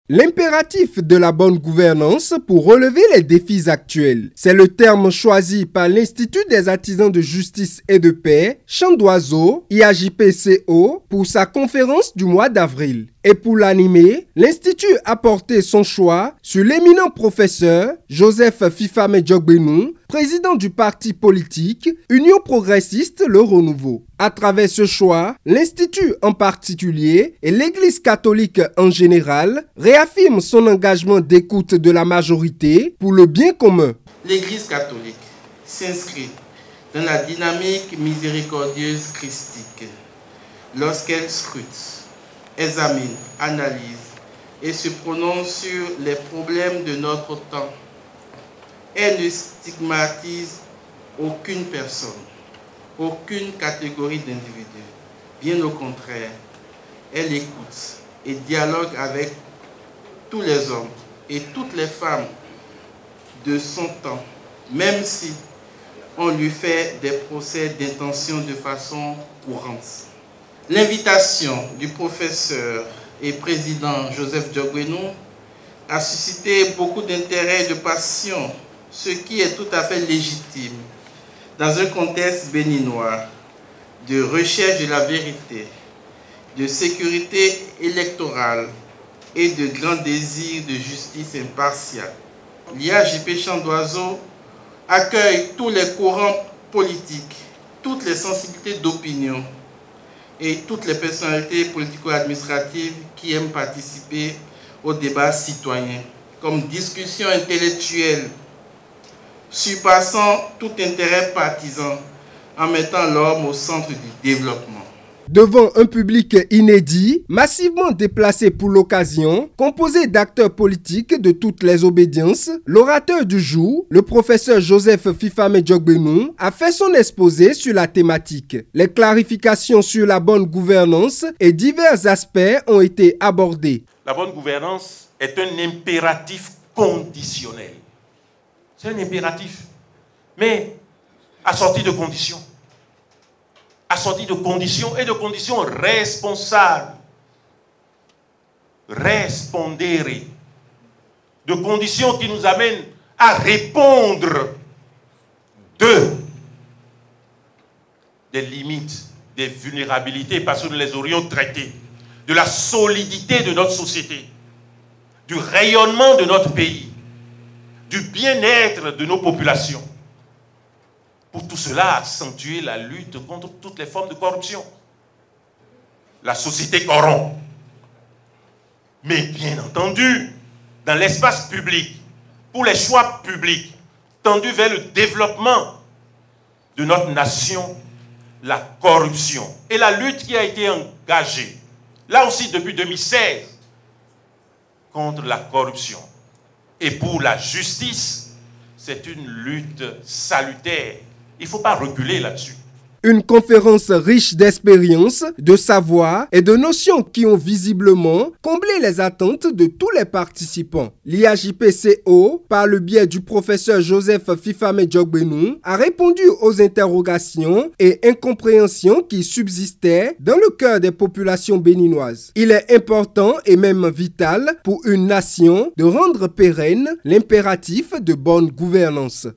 L'impératif de la bonne gouvernance pour relever les défis actuels. C'est le terme choisi par l'Institut des artisans de justice et de paix, Chant d'Oiseau, IAJPCO, pour sa conférence du mois d'avril. Et pour l'animer, l'Institut a porté son choix sur l'éminent professeur Joseph Fifame-Diogbenou, président du parti politique Union progressiste Le Renouveau. À travers ce choix, l'Institut en particulier et l'Église catholique en général réaffirment son engagement d'écoute de la majorité pour le bien commun. L'Église catholique s'inscrit dans la dynamique miséricordieuse christique lorsqu'elle scrute, examine, analyse et se prononce sur les problèmes de notre temps. Elle ne stigmatise aucune personne, aucune catégorie d'individus. Bien au contraire, elle écoute et dialogue avec tous les hommes et toutes les femmes de son temps, même si on lui fait des procès d'intention de façon courante. L'invitation du professeur et président Joseph Diogbenou a suscité beaucoup d'intérêt et de passion, ce qui est tout à fait légitime dans un contexte béninois de recherche de la vérité, de sécurité électorale et de grand désir de justice impartiale. L'IAJP Chant d'Oiseau accueille tous les courants politiques, toutes les sensibilités d'opinion et toutes les personnalités politico-administratives qui aiment participer au débat citoyen, comme discussion intellectuelle, surpassant tout intérêt partisan, en mettant l'homme au centre du développement. Devant un public inédit, massivement déplacé pour l'occasion, composé d'acteurs politiques de toutes les obédiences, l'orateur du jour, le professeur Joseph Fifame-Diogbenou, a fait son exposé sur la thématique. Les clarifications sur la bonne gouvernance et divers aspects ont été abordés. La bonne gouvernance est un impératif conditionnel. C'est un impératif, mais assorti de conditions. Assorti de conditions et de conditions responsables. Respondere. De conditions qui nous amènent à répondre des limites, des vulnérabilités, parce que nous les aurions traitées, de la solidité de notre société, du rayonnement de notre pays, du bien-être de nos populations. Pour tout cela, accentuer la lutte contre toutes les formes de corruption. La société corrompt. Mais bien entendu, dans l'espace public, pour les choix publics, tendus vers le développement de notre nation, la corruption et la lutte qui a été engagée, là aussi depuis 2016, contre la corruption. Et pour la justice, c'est une lutte salutaire. Il ne faut pas reculer là-dessus. Une conférence riche d'expériences, de savoir et de notions qui ont visiblement comblé les attentes de tous les participants. L'IAJPCO, par le biais du professeur Joseph Fifame-Diogbenou, a répondu aux interrogations et incompréhensions qui subsistaient dans le cœur des populations béninoises. Il est important et même vital pour une nation de rendre pérenne l'impératif de bonne gouvernance.